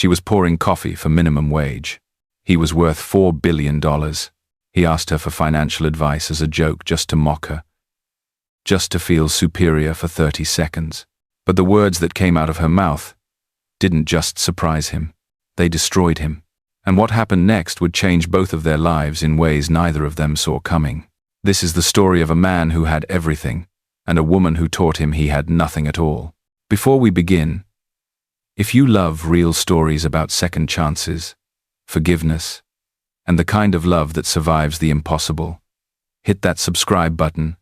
She was pouring coffee for minimum wage. He was worth $4 billion. He asked her for financial advice as a joke, just to mock her, just to feel superior for 30 seconds. But the words that came out of her mouth didn't just surprise him. They destroyed him. And what happened next would change both of their lives in ways neither of them saw coming. This is the story of a man who had everything, and a woman who taught him he had nothing at all. Before we begin, if you love real stories about second chances, forgiveness, and the kind of love that survives the impossible, hit that subscribe button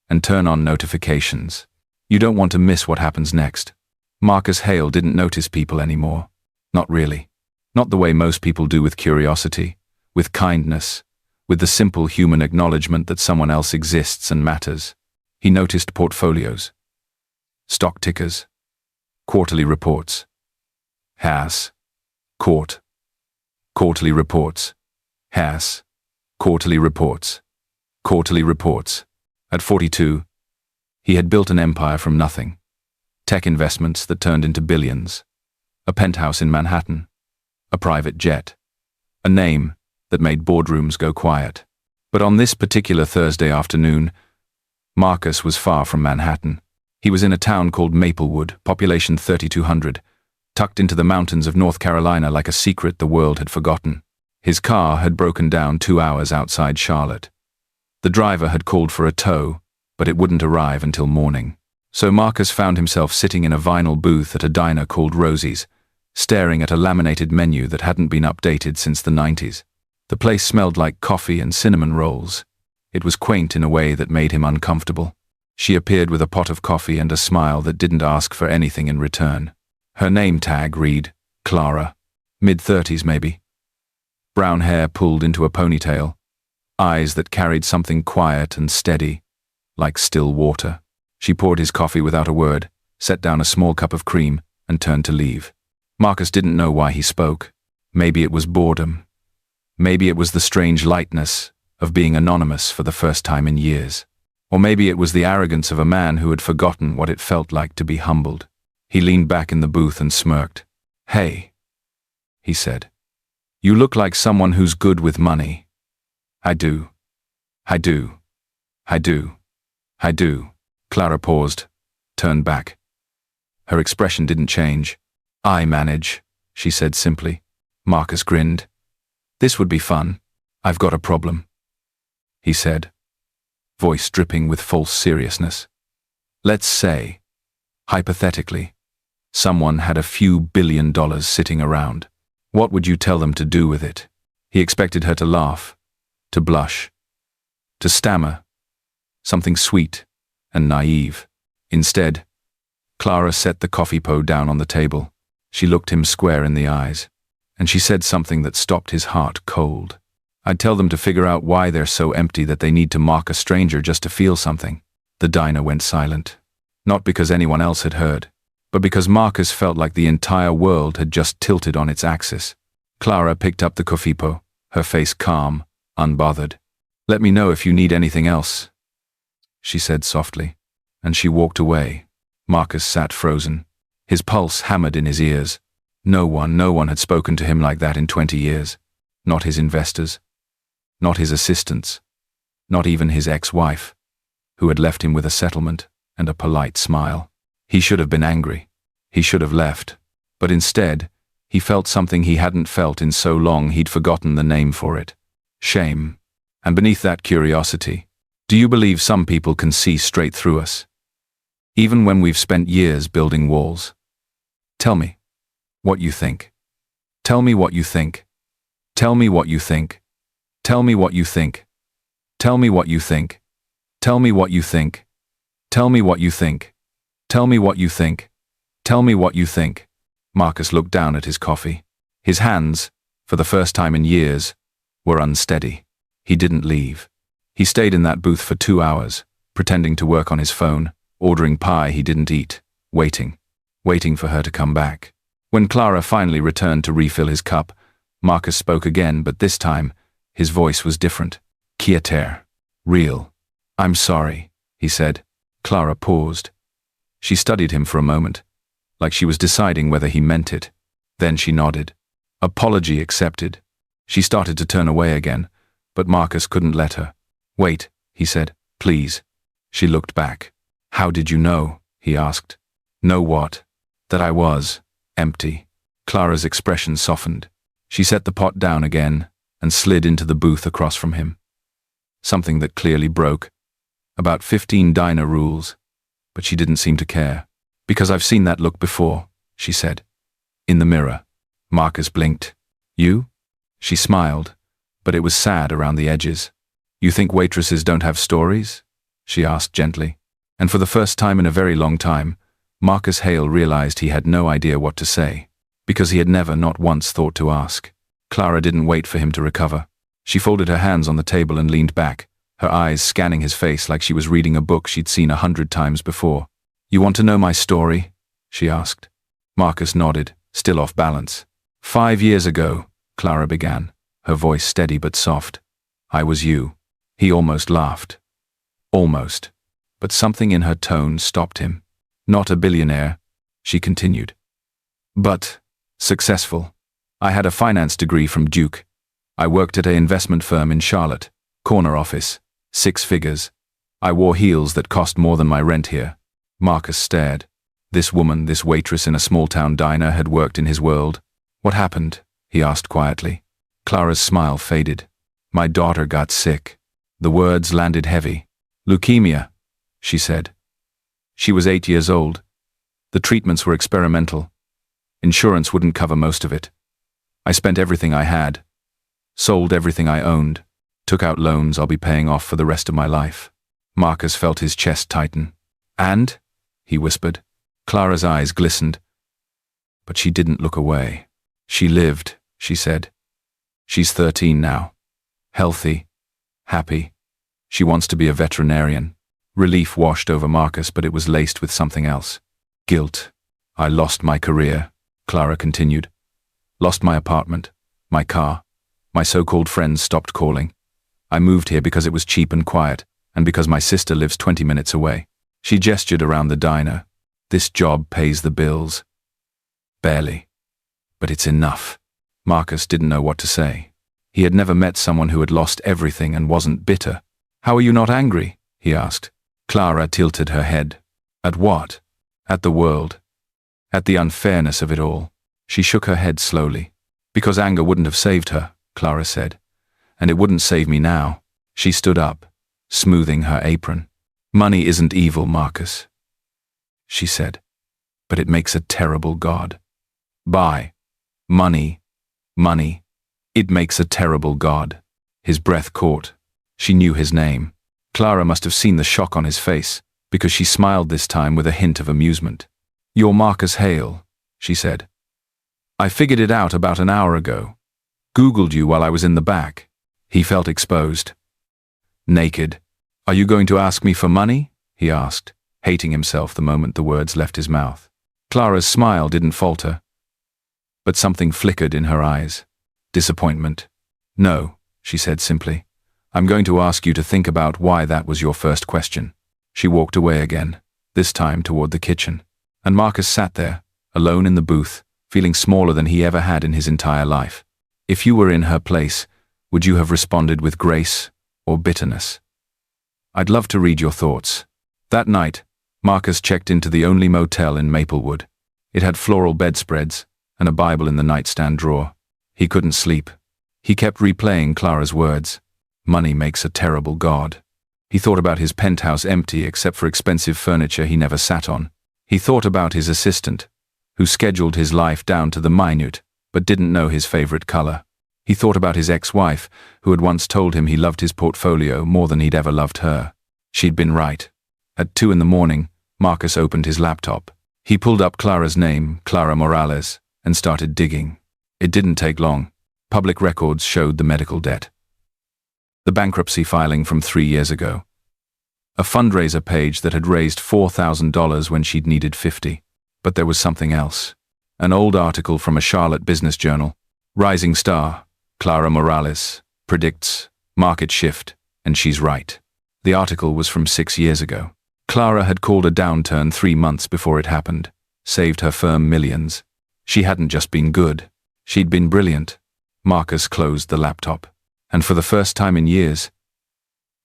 and turn on notifications. You don't want to miss what happens next. Marcus Hale didn't notice people anymore. Not really. Not the way most people do, with curiosity, with kindness, with the simple human acknowledgement that someone else exists and matters. He noticed portfolios, stock tickers, quarterly reports, quarterly reports, quarterly reports, quarterly reports. At 42, he had built an empire from nothing. Tech investments that turned into billions, a penthouse in Manhattan, a private jet, a name that made boardrooms go quiet. But on this particular Thursday afternoon, Marcus was far from Manhattan. He was in a town called Maplewood, population 3,200, tucked into the mountains of North Carolina like a secret the world had forgotten. His car had broken down 2 hours outside Charlotte. The driver had called for a tow, but it wouldn't arrive until morning. So Marcus found himself sitting in a vinyl booth at a diner called Rosie's, staring at a laminated menu that hadn't been updated since the 90s. The place smelled like coffee and cinnamon rolls. It was quaint in a way that made him uncomfortable. She appeared with a pot of coffee and a smile that didn't ask for anything in return. Her name tag read, Clara. Mid-30s maybe. Brown hair pulled into a ponytail. Eyes that carried something quiet and steady, like still water. She poured his coffee without a word, set down a small cup of cream, and turned to leave. Marcus didn't know why he spoke. Maybe it was boredom. Maybe it was the strange lightness of being anonymous for the first time in years. Or maybe it was the arrogance of a man who had forgotten what it felt like to be humbled. He leaned back in the booth and smirked. "Hey," he said. "You look like someone who's good with money." I do. Clara paused, turned back. Her expression didn't change. "I manage," she said simply. Marcus grinned. "This would be fun. I've got a problem," he said, voice dripping with false seriousness. "Let's say, hypothetically, someone had a few $1 billion sitting around. What would you tell them to do with it?" He expected her to laugh, to blush, to stammer, something sweet and naive. Instead, Clara set the coffee pot down on the table. She looked him square in the eyes, and she said something that stopped his heart cold. "I'd tell them to figure out why they're so empty that they need to mock a stranger just to feel something." The diner went silent. Not because anyone else had heard, but because Marcus felt like the entire world had just tilted on its axis. Clara picked up the coffee pot, her face calm, unbothered. "Let me know if you need anything else," she said softly, and she walked away. Marcus sat frozen, his pulse hammered in his ears. No one had spoken to him like that in 20 years. Not his investors, not his assistants, not even his ex-wife, who had left him with a settlement and a polite smile. He should have been angry. He should have left. But instead, he felt something he hadn't felt in so long he'd forgotten the name for it. Shame. And beneath that, curiosity. Do you believe some people can see straight through us? Even when we've spent years building walls? Tell me what you think. Tell me what you think. Tell me what you think. Tell me what you think. Tell me what you think. Tell me what you think. Tell me what you think. Tell me what you think. Tell me what you think. Marcus looked down at his coffee. His hands, for the first time in years, were unsteady. He didn't leave. He stayed in that booth for 2 hours, pretending to work on his phone, ordering pie he didn't eat, waiting for her to come back. When Clara finally returned to refill his cup, Marcus spoke again, but this time, his voice was different. Quieter. Real. "I'm sorry," he said. Clara paused. She studied him for a moment, like she was deciding whether he meant it. Then she nodded. Apology accepted. She started to turn away again, but Marcus couldn't let her. Wait, he said, please. She looked back. How did you know? He asked. Know what? That I was empty. Clara's expression softened. She set the pot down again and slid into the booth across from him. Something that clearly broke. About 15 diner rules. But she didn't seem to care. Because I've seen that look before, she said. In the mirror. Marcus blinked. You? She smiled, but it was sad around the edges. You think waitresses don't have stories? She asked gently. And for the first time in a very long time, Marcus Hale realized he had no idea what to say, because he had never, not once, thought to ask. Clara didn't wait for him to recover. She folded her hands on the table and leaned back, her eyes scanning his face like she was reading a book she'd seen 100 times before. You want to know my story? She asked. Marcus nodded, still off balance. 5 years ago, Clara began, her voice steady but soft. I was you. He almost laughed. Almost. But something in her tone stopped him. Not a billionaire, she continued. But successful. I had a finance degree from Duke. I worked at an investment firm in Charlotte, corner office, 6 figures. I wore heels that cost more than my rent here. Marcus stared. This woman, this waitress in a small-town diner, had worked in his world. What happened? He asked quietly. Clara's smile faded. My daughter got sick. The words landed heavy. Leukemia, she said. She was 8 years old. The treatments were experimental. Insurance wouldn't cover most of it. I spent everything I had. Sold everything I owned. Took out loans I'll be paying off for the rest of my life. Marcus felt his chest tighten. And? He whispered. Clara's eyes glistened. But she didn't look away. She lived, she said. She's 13 now. Healthy. Happy. She wants to be a veterinarian. Relief washed over Marcus, but it was laced with something else. Guilt. I lost my career, Clara continued. Lost my apartment, my car. My so-called friends stopped calling. I moved here because it was cheap and quiet, and because my sister lives 20 minutes away. She gestured around the diner. This job pays the bills. Barely. But it's enough. Marcus didn't know what to say. He had never met someone who had lost everything and wasn't bitter. How are you not angry? He asked. Clara tilted her head. At what? At the world. At the unfairness of it all. She shook her head slowly. Because anger wouldn't have saved her, Clara said. And it wouldn't save me now. She stood up, smoothing her apron. Money isn't evil, Marcus, she said. But it makes a terrible god. Buy. Money. Money. It makes a terrible god. His breath caught. She knew his name. Clara must have seen the shock on his face, because she smiled this time with a hint of amusement. You're Marcus Hale, she said. I figured it out about an hour ago. Googled you while I was in the back. He felt exposed. Naked. Are you going to ask me for money? He asked, hating himself the moment the words left his mouth. Clara's smile didn't falter. But something flickered in her eyes. Disappointment. No, she said simply. I'm going to ask you to think about why that was your first question. She walked away again, this time toward the kitchen. And Marcus sat there, alone in the booth, feeling smaller than he ever had in his entire life. If you were in her place, would you have responded with grace or bitterness? I'd love to read your thoughts. That night, Marcus checked into the only motel in Maplewood. It had floral bedspreads and a Bible in the nightstand drawer. He couldn't sleep. He kept replaying Clara's words. Money makes a terrible god. He thought about his penthouse empty except for expensive furniture he never sat on. He thought about his assistant, who scheduled his life down to the minute, but didn't know his favorite color. He thought about his ex-wife, who had once told him he loved his portfolio more than he'd ever loved her. She'd been right. At 2 a.m, Marcus opened his laptop. He pulled up Clara's name, Clara Morales, and started digging. It didn't take long. Public records showed the medical debt. The bankruptcy filing from 3 years ago. A fundraiser page that had raised $4,000 when she'd needed $50. But there was something else. An old article from a Charlotte business journal. Rising star, Clara Morales, predicts market shift, and she's right. The article was from 6 years ago. Clara had called a downturn 3 months before it happened, saved her firm millions. She hadn't just been good. She'd been brilliant. Marcus closed the laptop. And for the first time in years,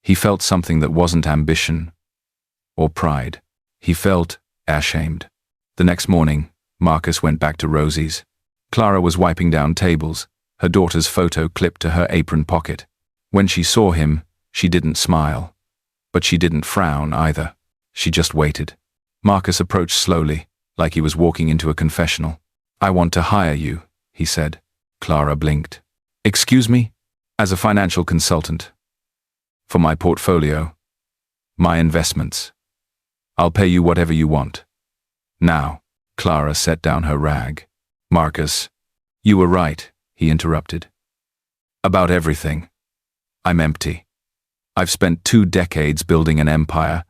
he felt something that wasn't ambition or pride. He felt ashamed. The next morning, Marcus went back to Rosie's. Clara was wiping down tables, her daughter's photo clipped to her apron pocket. When she saw him, she didn't smile. But she didn't frown either. She just waited. Marcus approached slowly, like he was walking into a confessional. "I want to hire you," he said. Clara blinked. "Excuse me?" "As a financial consultant. For my portfolio. My investments. I'll pay you whatever you want." "Now." Clara set down her rag. "Marcus, you were right," he interrupted. "About everything. I'm empty. I've spent 2 decades building an empire,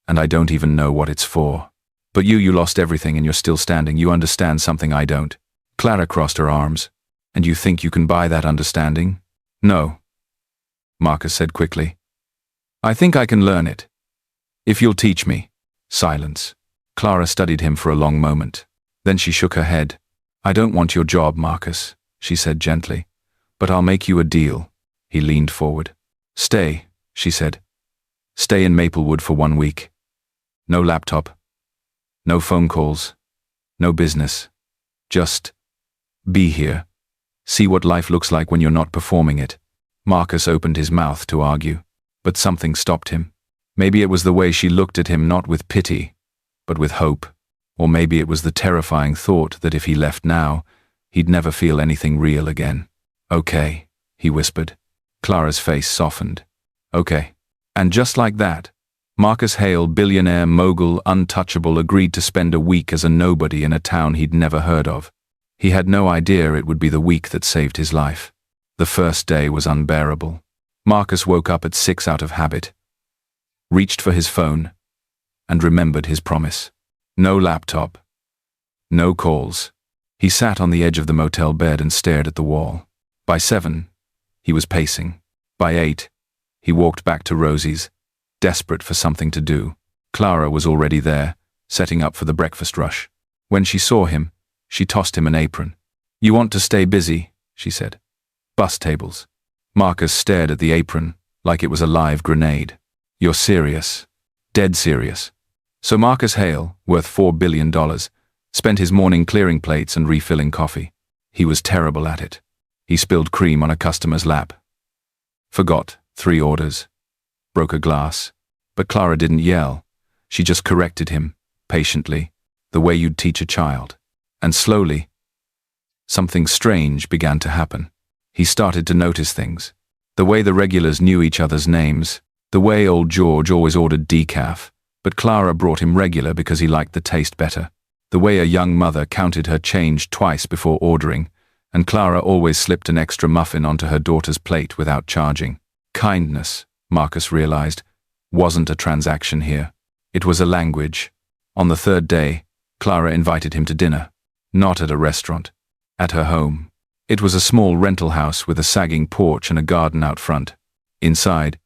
and I don't even know what it's for. But you lost everything and you're still standing. You understand something I don't." Clara crossed her arms. "And you think you can buy that understanding?" "No," Marcus said quickly. "I think I can learn it. If you'll teach me." Silence. Clara studied him for a long moment. Then she shook her head. "I don't want your job, Marcus," she said gently. "But I'll make you a deal." He leaned forward. "Stay," she said. "Stay in Maplewood for 1 week. No laptop. No phone calls. No business. Just be here. See what life looks like when you're not performing it." Marcus opened his mouth to argue, but something stopped him. Maybe it was the way she looked at him, not with pity, but with hope. Or maybe it was the terrifying thought that if he left now, he'd never feel anything real again. "Okay," he whispered. Clara's face softened. "Okay." And just like that, Marcus Hale, billionaire, mogul, untouchable, agreed to spend a week as a nobody in a town he'd never heard of. He had no idea it would be the week that saved his life. The first day was unbearable. Marcus woke up at 6 out of habit, reached for his phone, and remembered his promise. No laptop. No calls. He sat on the edge of the motel bed and stared at the wall. By 7, he was pacing. By 8, he walked back to Rosie's, desperate for something to do. Clara was already there, setting up for the breakfast rush. When she saw him, she tossed him an apron. "You want to stay busy," she said. "Bus tables." Marcus stared at the apron, like it was a live grenade. "You're serious. Dead serious." So Marcus Hale, worth $4 billion, spent his morning clearing plates and refilling coffee. He was terrible at it. He spilled cream on a customer's lap. Forgot 3 orders. Broke a glass. But Clara didn't yell. She just corrected him, patiently, the way you'd teach a child. And slowly, something strange began to happen. He started to notice things. The way the regulars knew each other's names. The way old George always ordered decaf, but Clara brought him regular because he liked the taste better. The way a young mother counted her change twice before ordering, and Clara always slipped an extra muffin onto her daughter's plate without charging. Kindness, Marcus realized, wasn't a transaction here. It was a language. On the 3rd day, Clara invited him to dinner. Not at a restaurant. At her home. It was a small rental house with a sagging porch and a garden out front. Inside,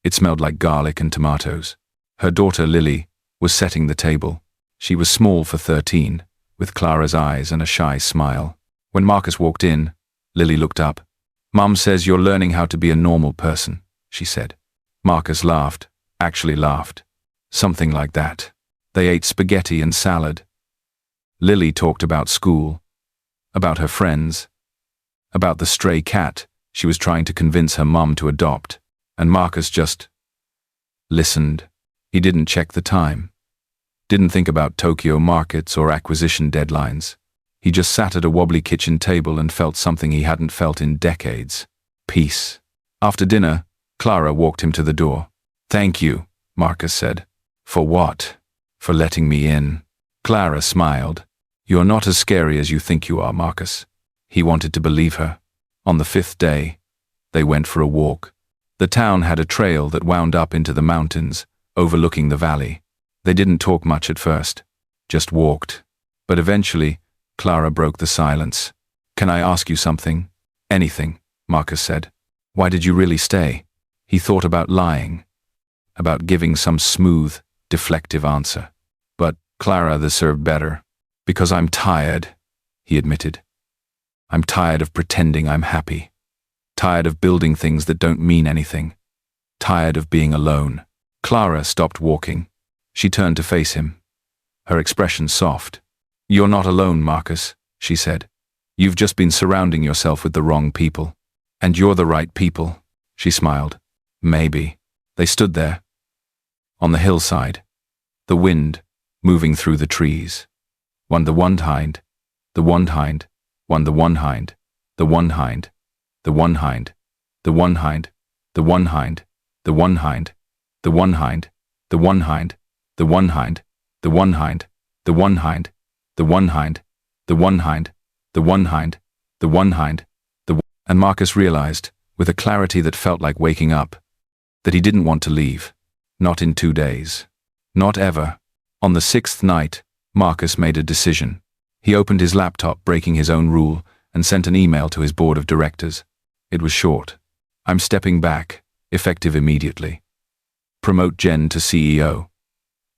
it smelled like garlic and tomatoes. Her daughter Lily was setting the table. She was small for 13, with Clara's eyes and a shy smile. When Marcus walked in, Lily looked up. "Mum says you're learning how to be a normal person," she said. Marcus laughed, actually laughed. Something like that. They ate spaghetti and salad. Lily talked about school, about her friends, about the stray cat she was trying to convince her mum to adopt, and Marcus just listened. He didn't check the time. Didn't think about Tokyo markets or acquisition deadlines. He just sat at a wobbly kitchen table and felt something he hadn't felt in decades. Peace. After dinner, Clara walked him to the door. "Thank you," Marcus said. "For what?" "For letting me in." Clara smiled. "You're not as scary as you think you are, Marcus." He wanted to believe her. On the 5th day, they went for a walk. The town had a trail that wound up into the mountains, overlooking the valley. They didn't talk much at first, just walked. But eventually, Clara broke the silence. "Can I ask you something?" "Anything," Marcus said. "Why did you really stay?" He thought about lying, about giving some smooth, deflective answer. But Clara deserved better. "Because I'm tired." he admitted. I'm tired of pretending I'm happy. Tired of building things that don't mean anything. Tired of being alone. Clara stopped walking. She turned to face him. Her expression soft. You're not alone, Marcus, she said. You've just been surrounding yourself with the wrong people. And you're the right people, she smiled. Maybe. They stood there. On the hillside. The wind, moving through the trees. The one hind. The one hind. The one hind. The one hind. The one hind. The one hind. The one hind. The one hind. The one hind. The one hind. The one hind. The one hind. The one hind. The one hind. The one hind. The one hind. The one hind. And Marcus realized, with a clarity that felt like waking up, that he didn't want to leave. Not in 2 days. Not ever. On the 6th night, Marcus made a decision. He opened his laptop, breaking his own rule, and sent an email to his board of directors. It was short. I'm stepping back, effective immediately. Promote Jen to CEO.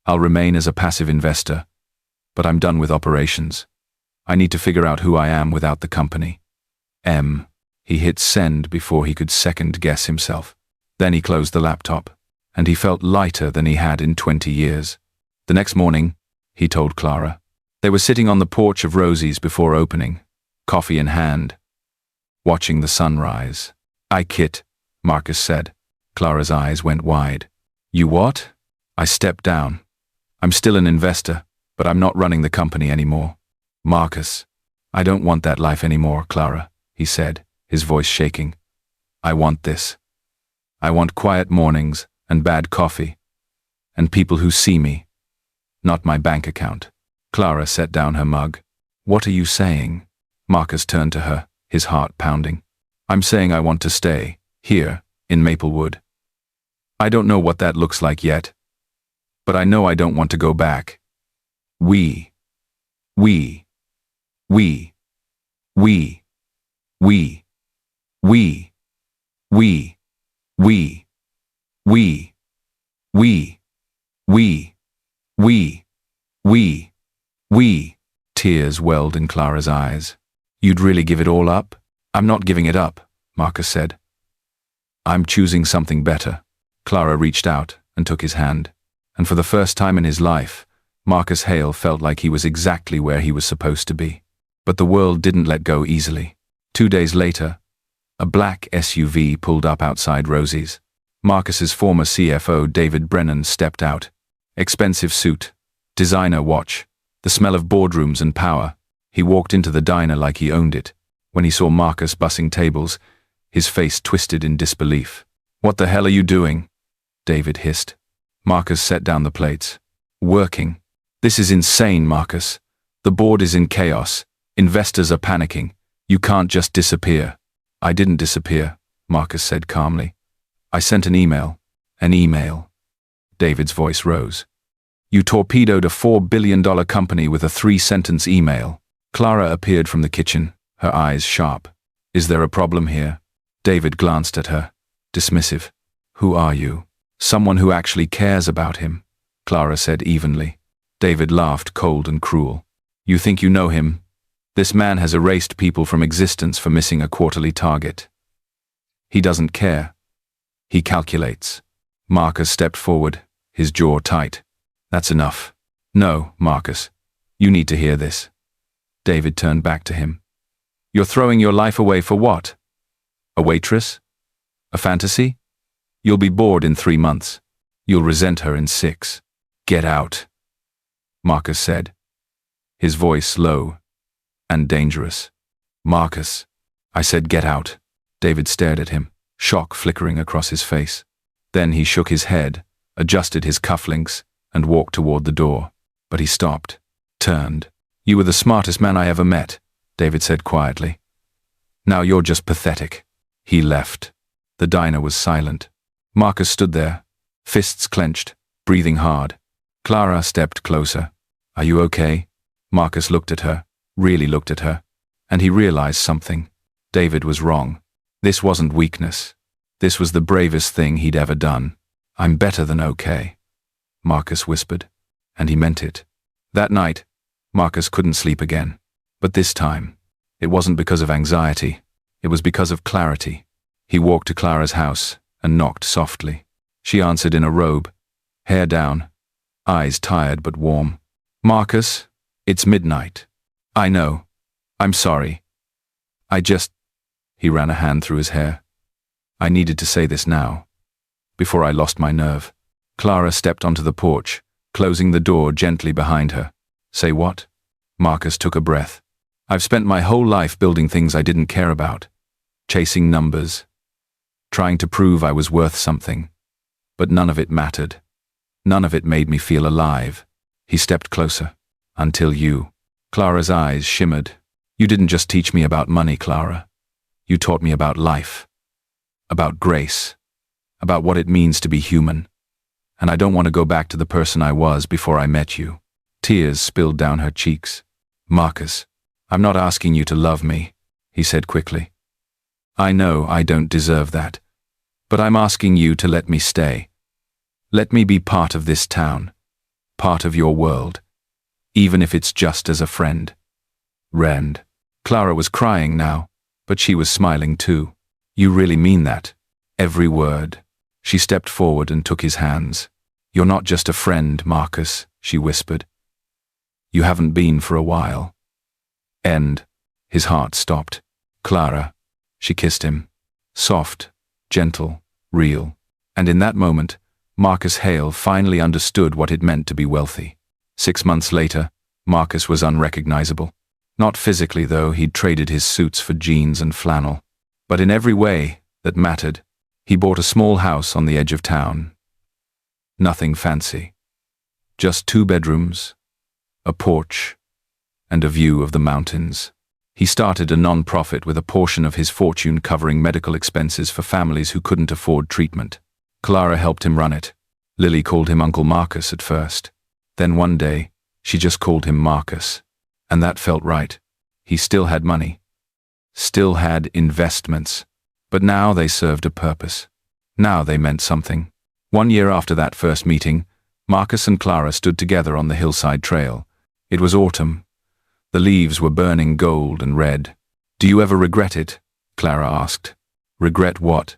I'll remain as a passive investor, but I'm done with operations. I need to figure out who I am without the company. He hit send before he could second-guess himself. Then he closed the laptop, and he felt lighter than he had in 20 years. The next morning, he told Clara. They were sitting on the porch of Rosie's before opening, coffee in hand, watching the sunrise. I quit, Marcus said. Clara's eyes went wide. You what? I stepped down. I'm still an investor, but I'm not running the company anymore. Marcus, I don't want that life anymore, Clara, he said, his voice shaking. I want this. I want quiet mornings and bad coffee, and people who see me, not my bank account. Clara set down her mug. What are you saying? Marcus turned to her, his heart pounding. I'm saying I want to stay, here, in Maplewood. I don't know what that looks like yet, but I know I don't want to go back. We. We. We. We. We. We. We. We. We. We. Tears welled in Clara's eyes. You'd really give it all up? I'm not giving it up, Marcus said. I'm choosing something better. Clara reached out and took his hand, and for the first time in his life, Marcus Hale felt like he was exactly where he was supposed to be. But the world didn't let go easily. 2 days later, a black SUV pulled up outside Rosie's. Marcus's former CFO, David Brennan, stepped out. Expensive suit, designer watch, the smell of boardrooms and power. He walked into the diner like he owned it. When he saw Marcus bussing tables, his face twisted in disbelief. What the hell are you doing? David hissed. Marcus set down the plates. Working. This is insane, Marcus. The board is in chaos. Investors are panicking. You can't just disappear. I didn't disappear, Marcus said calmly. I sent an email. An email. David's voice rose. You torpedoed a $4 billion company with a 3-sentence email. Clara appeared from the kitchen, her eyes sharp. Is there a problem here? David glanced at her, dismissive. Who are you? Someone who actually cares about him, Clara said evenly. David laughed, cold and cruel. You think you know him? This man has erased people from existence for missing a quarterly target. He doesn't care. He calculates. Marcus stepped forward, his jaw tight. That's enough. No, Marcus. You need to hear this. David turned back to him. You're throwing your life away for what? A waitress? A fantasy? You'll be bored in 3 months. You'll resent her in 6. Get out, Marcus said, his voice low and dangerous. Marcus, I said get out. David stared at him, shock flickering across his face. Then he shook his head, adjusted his cufflinks, and walked toward the door. But he stopped, turned. You were the smartest man I ever met, David said quietly. Now you're just pathetic. He left. The diner was silent. Marcus stood there, fists clenched, breathing hard. Clara stepped closer. Are you okay? Marcus looked at her, really looked at her, and he realized something. David was wrong. This wasn't weakness. This was the bravest thing he'd ever done. I'm better than okay, Marcus whispered, and he meant it. That night, Marcus couldn't sleep again. But this time, it wasn't because of anxiety. It was because of clarity. He walked to Clara's house and knocked softly. She answered in a robe, hair down, eyes tired but warm. "Marcus, it's midnight. I know. I'm sorry. He ran a hand through his hair. I needed to say this now, before I lost my nerve. Clara stepped onto the porch, closing the door gently behind her. "Say what?" Marcus took a breath. "I've spent my whole life building things I didn't care about, chasing numbers, trying to prove I was worth something. But none of it mattered. None of it made me feel alive." He stepped closer. "Until you." Clara's eyes shimmered. "You didn't just teach me about money, Clara. You taught me about life, about grace, about what it means to be human. And I don't want to go back to the person I was before I met you." Tears spilled down her cheeks. "Marcus, I'm not asking you to love me," he said quickly. "I know I don't deserve that. But I'm asking you to let me stay. Let me be part of this town, part of your world, even if it's just as a friend." Rand. Clara was crying now, but she was smiling too. "You really mean that? Every word." She stepped forward and took his hands. "You're not just a friend, Marcus," she whispered. "You haven't been for a while." His heart stopped. "Clara." She kissed him. Soft, gentle, real. And in that moment, Marcus Hale finally understood what it meant to be wealthy. 6 months later, Marcus was unrecognizable. Not physically, though. He'd traded his suits for jeans and flannel. But in every way that mattered, he bought a small house on the edge of town. Nothing fancy. Just 2 bedrooms, a porch, and a view of the mountains. He started a non-profit with a portion of his fortune covering medical expenses for families who couldn't afford treatment. Clara helped him run it. Lily called him Uncle Marcus at first. Then one day, she just called him Marcus. And that felt right. He still had money. Still had investments. But now they served a purpose. Now they meant something. 1 year after that first meeting, Marcus and Clara stood together on the hillside trail. It was autumn. The leaves were burning gold and red. "Do you ever regret it?" Clara asked. "Regret what?"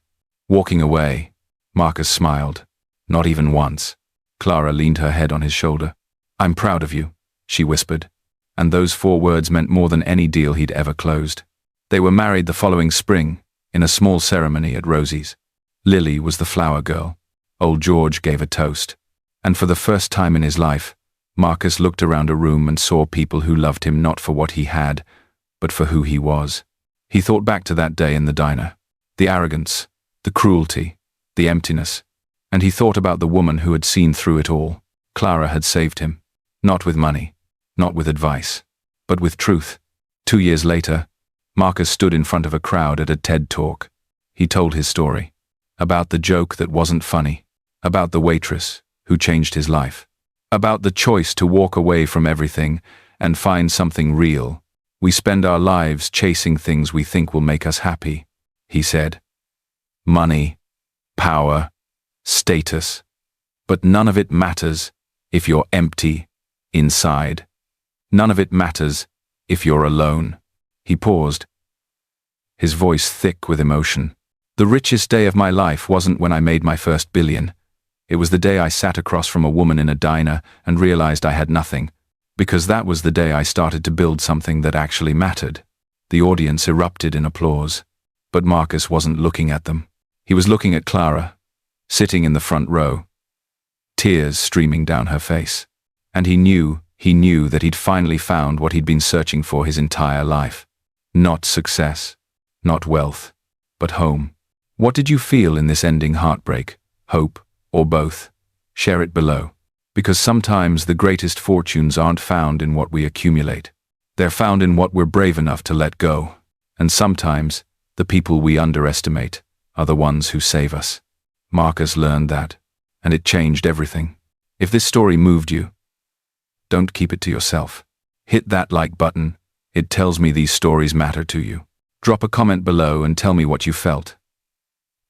"Walking away." Marcus smiled. "Not even once." Clara leaned her head on his shoulder. "I'm proud of you," she whispered. And those 4 words meant more than any deal he'd ever closed. They were married the following spring, in a small ceremony at Rosie's. Lily was the flower girl. Old George gave a toast. And for the first time in his life, Marcus looked around a room and saw people who loved him not for what he had, but for who he was. He thought back to that day in the diner. The arrogance, the cruelty, the emptiness. And he thought about the woman who had seen through it all. Clara had saved him. Not with money, not with advice, but with truth. 2 years later, Marcus stood in front of a crowd at a TED Talk. He told his story. About the joke that wasn't funny. About the waitress who changed his life. About the choice to walk away from everything and find something real. "We spend our lives chasing things we think will make us happy," he said. "Money, power, status. But none of it matters if you're empty inside. None of it matters if you're alone." He paused, his voice thick with emotion. "The richest day of my life wasn't when I made my first billion. It was the day I sat across from a woman in a diner and realized I had nothing, because that was the day I started to build something that actually mattered." The audience erupted in applause, but Marcus wasn't looking at them. He was looking at Clara, sitting in the front row, tears streaming down her face. And he knew that he'd finally found what he'd been searching for his entire life. Not success, not wealth, but home. What did you feel in this ending heartbreak? Hope, or both? Share it below. Because sometimes the greatest fortunes aren't found in what we accumulate. They're found in what we're brave enough to let go. And sometimes, the people we underestimate are the ones who save us. Marcus learned that, and it changed everything. If this story moved you, don't keep it to yourself. Hit that like button. It tells me these stories matter to you. Drop a comment below and tell me what you felt.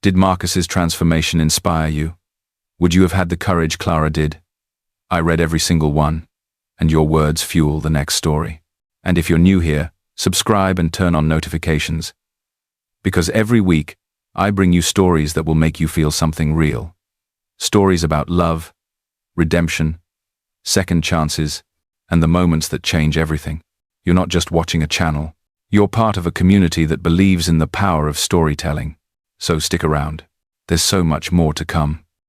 Did Marcus's transformation inspire you? Would you have had the courage Clara did? I read every single one, and your words fuel the next story. And if you're new here, subscribe and turn on notifications. Because every week, I bring you stories that will make you feel something real. Stories about love, redemption, second chances, and the moments that change everything. You're not just watching a channel. You're part of a community that believes in the power of storytelling. So stick around. There's so much more to come.